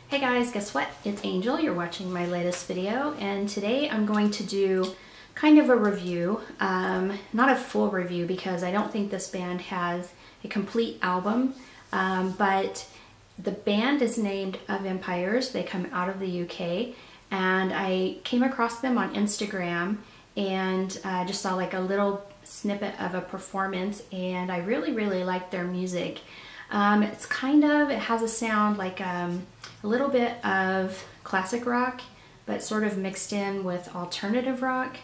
Hey guys, guess what? It's Angel. You're watching my latest video, and today I'm going to do kind of a review. Not a full review because I don't think this band has a complete album, but the band is named Vampires. They come out of the UK, and I came across them on Instagram and just saw like a little snippet of a performance, and I really liked their music. It has a sound like a little bit of classic rock, but sort of mixed in with alternative rock.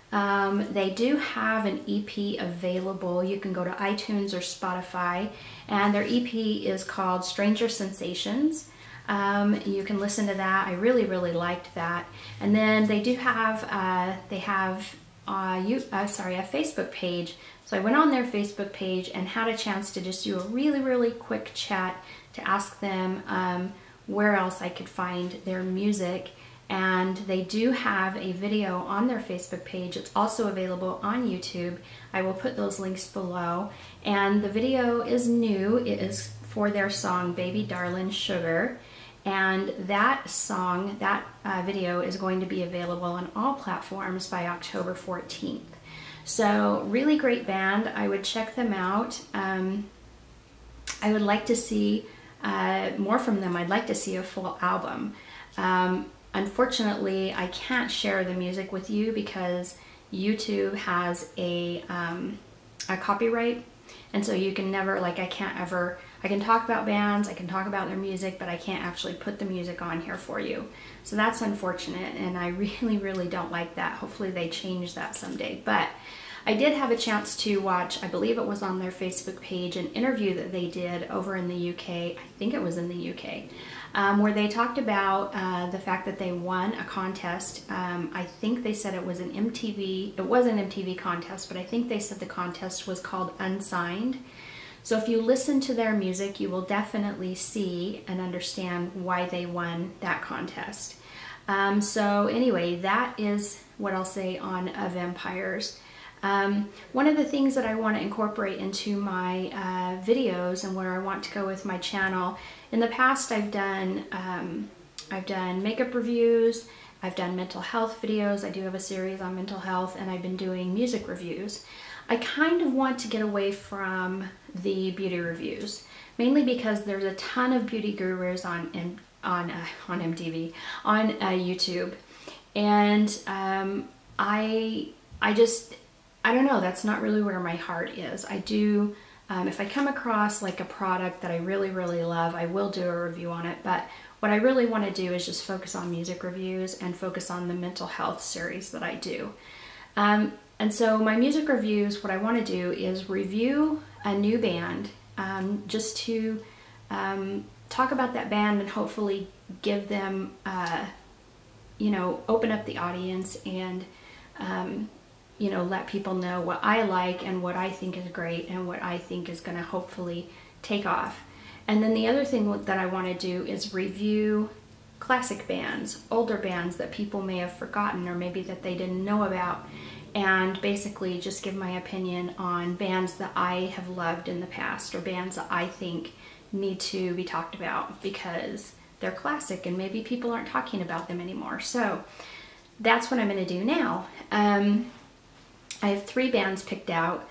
They do have an EP available. You can go to iTunes or Spotify, and their EP is called Stranger Sensations. You can listen to that. I really liked that. And then they do have a Facebook page. So I went on their Facebook page and had a chance to just do a really quick chat to ask them where else I could find their music. And they do have a video on their Facebook page. It's also available on YouTube. I will put those links below. And the video is new. It is for their song Baby Darlin' Sugar. And that song, that video is going to be available on all platforms by October 14th. So really great band. I would check them out. I would like to see more from them. I'd like to see a full album. Unfortunately, I can't share the music with you because YouTube has a copyright, and so you can never, like, I can talk about bands, I can talk about their music, but I can't actually put the music on here for you. So that's unfortunate, and I really don't like that. Hopefully they change that someday. But I did have a chance to watch, I believe it was on their Facebook page, an interview that they did over in the UK, I think it was in the UK, where they talked about the fact that they won a contest. I think they said it was an MTV contest, but I think they said the contest was called Unsigned. So if you listen to their music, you will definitely see and understand why they won that contest. So anyway, that is what I'll say on Vampires. One of the things that I want to incorporate into my videos and where I want to go with my channel, in the past I've done makeup reviews, I've done mental health videos, I do have a series on mental health, and I've been doing music reviews. I kind of want to get away from the beauty reviews, mainly because there's a ton of beauty gurus on MTV, on YouTube, and I don't know, that's not really where my heart is. I do, if I come across like a product that I really love, I will do a review on it, but what I really want to do is just focus on music reviews and focus on the mental health series that I do. And so my music reviews, what I want to do is review a new band, just to talk about that band and hopefully give them, you know, open up the audience and, you know, let people know what I like and what I think is great and what I think is going to hopefully take off. And then the other thing that I want to do is review classic bands, older bands that people may have forgotten or maybe that they didn't know about, and basically just give my opinion on bands that I have loved in the past or bands that I think need to be talked about because they're classic and maybe people aren't talking about them anymore. So that's what I'm going to do now. I have 3 bands picked out.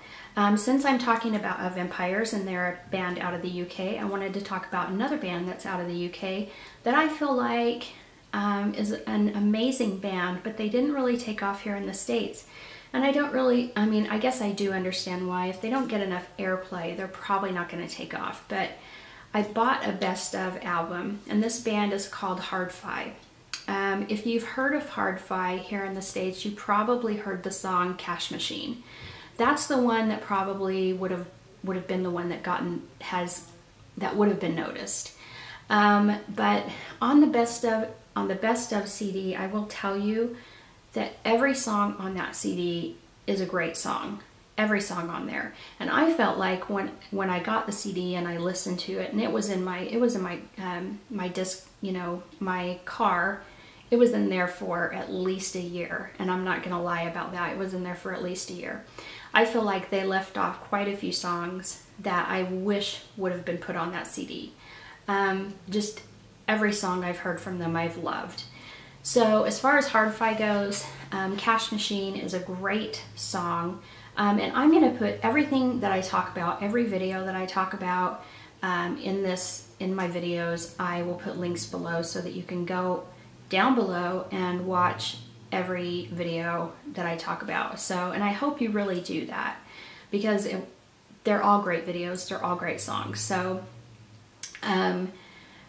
Since I'm talking about Vampires and they're a band out of the UK, I wanted to talk about another band that's out of the UK that I feel like is an amazing band, but they didn't really take off here in the States. And I don't really, I mean, I guess I do understand why. If they don't get enough airplay, they're probably not going to take off. But I bought a best of album, and this band is called Hard-Fi. If you've heard of Hard-Fi here in the States, you probably heard the song Cash Machine. That's the one that probably would have been the one that that would have been noticed. But on the best of CD, I will tell you that every song on that CD is a great song. Every song on there. And I felt like when I got the CD and I listened to it, and it was in my my disc, you know, my car. It was in there for at least a year, and I'm not gonna lie about that. It was in there for at least a year. I feel like they left off quite a few songs that I wish would have been put on that CD. Just every song I've heard from them I've loved. So as far as Hard-Fi goes, Cash Machine is a great song. And I'm going to put everything that I talk about, every video that I talk about in my videos, I will put links below so that you can go down below and watch every video that I talk about. So, and I hope you really do that, because they're all great videos, they're all great songs. So,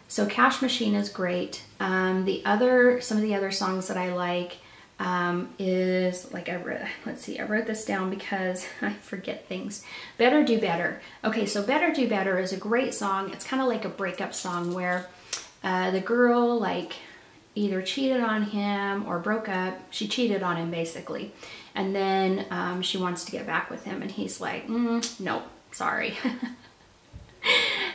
so Cash Machine is great. Some of the other songs that I like is, like, let's see, I wrote this down because I forget things. Better Do Better. Okay, so Better Do Better is a great song. It's kind of like a breakup song where the girl, like, either cheated on him or broke up. She cheated on him, basically. And then she wants to get back with him, and he's like, nope, sorry.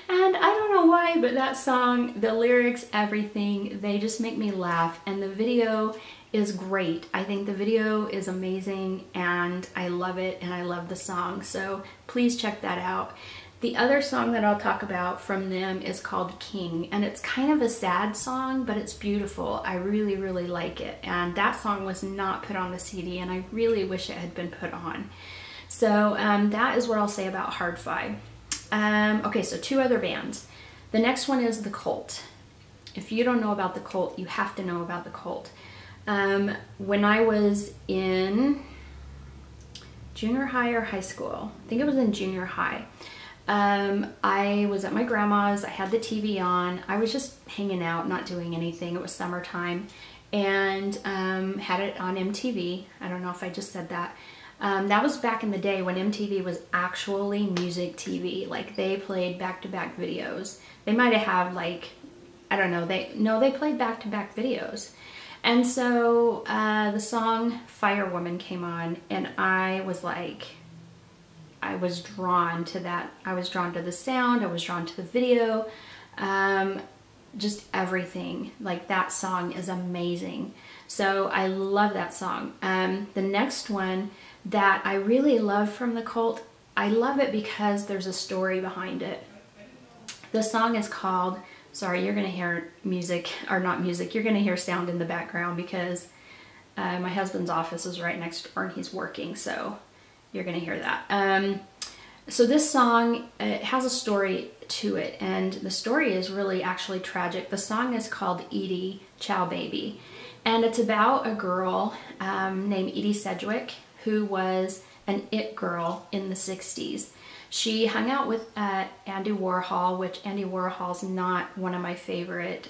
And I don't know why, but that song, the lyrics, everything, they just make me laugh. And the video is great. I think the video is amazing, and I love it, and I love the song. So please check that out. The other song that I'll talk about from them is called King, and it's kind of a sad song, but it's beautiful. I really, really like it. And that song was not put on the CD, and I really wish it had been put on. So that is what I'll say about Hard-Fi. Okay, so two other bands. The next one is The Cult. If you don't know about The Cult, you have to know about The Cult. When I was in junior high or high school, I think it was in junior high, I was at my grandma's, I had the TV on, I was just hanging out, not doing anything, it was summertime, and had it on MTV. I don't know if I just said that. That was back in the day when MTV was actually music TV. Like, they played back-to-back videos. They might have had, like, I don't know, they played back-to-back videos. And so the song Firewoman came on, and I was like, I was drawn to that. I was drawn to the sound, I was drawn to the video, just everything. Like, that song is amazing. So I love that song. The next one that I really love from The Cult, I love it because there's a story behind it. The song is called, sorry, you're going to hear music, or not music, you're going to hear sound in the background because my husband's office is right next door and he's working, so you're going to hear that. So this song, it has a story to it, and the story is really actually tragic. The song is called Edie Chow Baby, and it's about a girl named Edie Sedgwick, who was an it girl in the 60s. She hung out with Andy Warhol, which Andy Warhol's not one of my favorite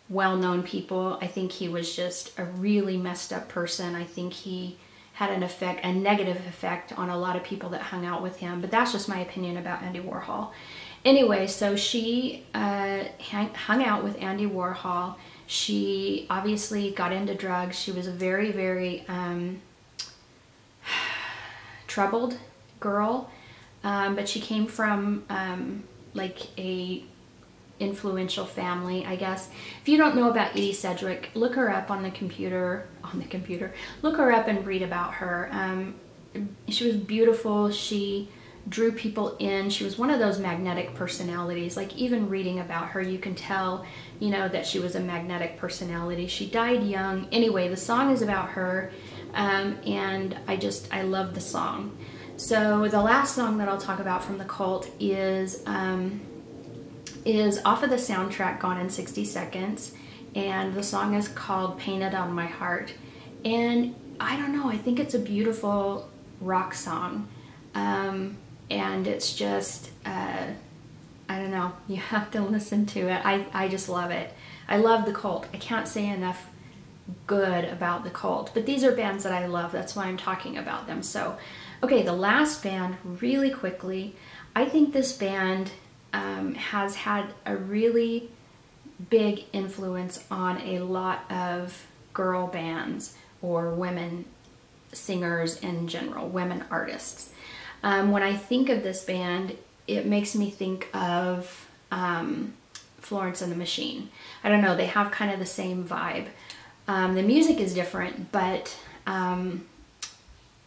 well-known people. I think he was just a really messed up person. I think he had a negative effect on a lot of people that hung out with him, but that's just my opinion about Andy Warhol. Anyway, so she hung out with Andy Warhol. She obviously got into drugs. She was a very, very troubled girl, but she came from like a influential family, I guess. If you don't know about Edie Sedgwick, look her up on the computer, look her up and read about her. She was beautiful. She drew people in. She was one of those magnetic personalities. Like, even reading about her, you can tell, you know, that she was a magnetic personality. She died young. Anyway, the song is about her, and I love the song. So the last song that I'll talk about from The Cult is off of the soundtrack Gone in 60 Seconds, and the song is called Painted on My Heart. And I don't know, I think it's a beautiful rock song. And it's just, I don't know, you have to listen to it. I just love it. I love The Cult. I can't say enough good about The Cult, but these are bands that I love. That's why I'm talking about them. So, okay, the last band, really quickly. I think this band has had a really big influence on a lot of girl bands or women singers in general, women artists. When I think of this band, it makes me think of Florence and the Machine. I don't know, they have kind of the same vibe. The music is different, but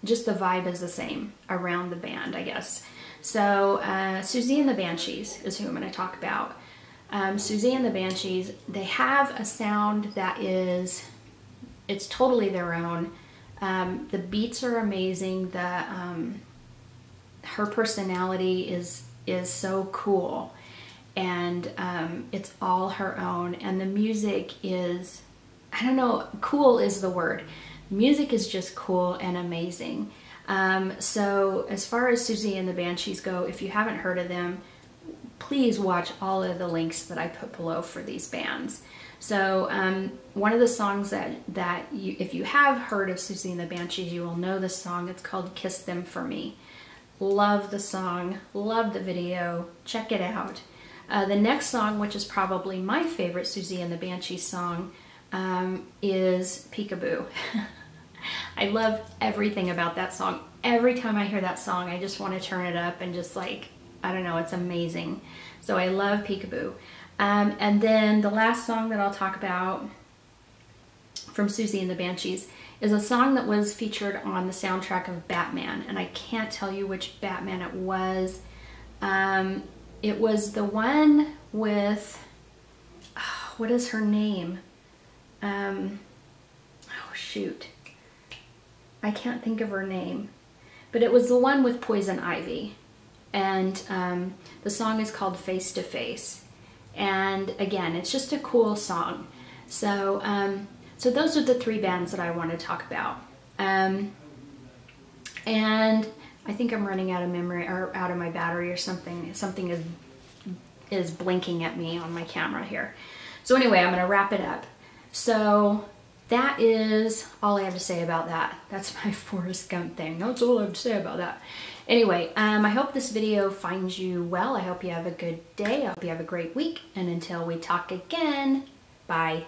just the vibe is the same around the band, I guess. So Siouxsie and the Banshees is who I'm going to talk about. Siouxsie and the Banshees, they have a sound that is, it's totally their own. The beats are amazing. Her personality is so cool, and it's all her own. And the music is, I don't know, cool is the word. The music is just cool and amazing. So as far as Siouxsie and the Banshees go, if you haven't heard of them, please watch all of the links that I put below for these bands. So one of the songs that you, if you have heard of Siouxsie and the Banshees, you will know this song. It's called Kiss Them For Me. Love the song, love the video, check it out. The next song, which is probably my favorite Siouxsie and the Banshees song, is Peekaboo. I love everything about that song. Every time I hear that song, I just want to turn it up and just like, I don't know, it's amazing. So I love Peekaboo. And then the last song that I'll talk about from Siouxsie and the Banshees is a song that was featured on the soundtrack of Batman, and I can't tell you which Batman it was. It was the one with, oh, what is her name? Oh shoot, I can't think of her name, but it was the one with Poison Ivy, and the song is called Face to Face. And again, it's just a cool song. So so those are the three bands that I want to talk about. And I think I'm running out of memory, or out of my battery or something. Something is blinking at me on my camera here. So anyway, I'm going to wrap it up. So that is all I have to say about that. That's my Forrest Gump thing. That's all I have to say about that. Anyway, I hope this video finds you well. I hope you have a good day. I hope you have a great week. And until we talk again, bye.